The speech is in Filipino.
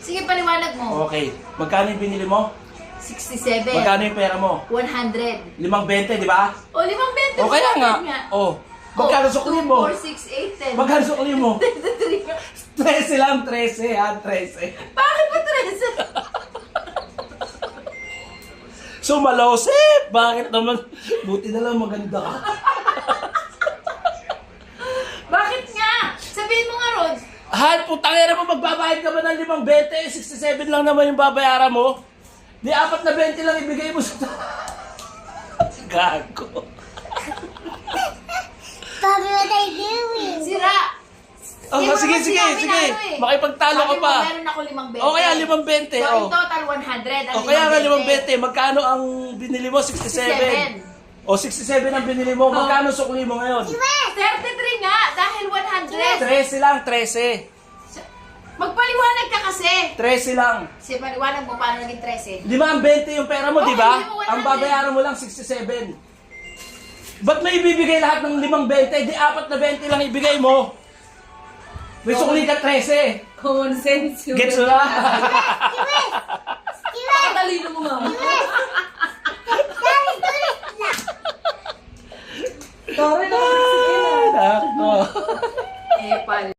Sige, paliwanag mo. Okay. Magkano yung binili mo? 67. Magkano yung pera mo? 100. 5.20, di ba? O, 5.20. O kaya nga. O. Magkano sukli mo? 4, 6, 8, 10. Magkano sukli mo? 33. 13 lang, 13 ha, 13. Bakit ba 13? So, malosip! Bakit naman? Buti na lang maganda ka. Bakit nga? Sabihin mo nga, Rod. Han, putangera mo, magbabayad ka ba ng 5.20? 67 lang naman yung babayaran mo. Di 4 na 20 lang ibigay mo sa... Gago. Mommy, what are you doing? Sira. Oh, Hindi mo sige, naman sige, sinabi sige. na ano eh. Makipagtalo ka Sabi pa. mo, meron ako 5.20. O kaya 5.20. So, Oh. in total, 100. O kaya nga 5.20. Magkano ang binili mo? 67. O 67 ang binili mo. Magkano sukli mo ngayon? 33 nga, dahil 100. 13 lang, 13. Magpaliwanag ka kasi. 13 lang. Kasi paliwanag mo paano naging 13. 5.20 yung pera mo, Oo, di ba? hindi mo 100. Ang babayaran mo lang 67. Ba't may ibibigay lahat ng 5.20? Di 4 na 20 lang ibigay mo. May sukli ka 13. Common sense yun. Gets mo na? Talino mo nga. Nako. Eh, pal.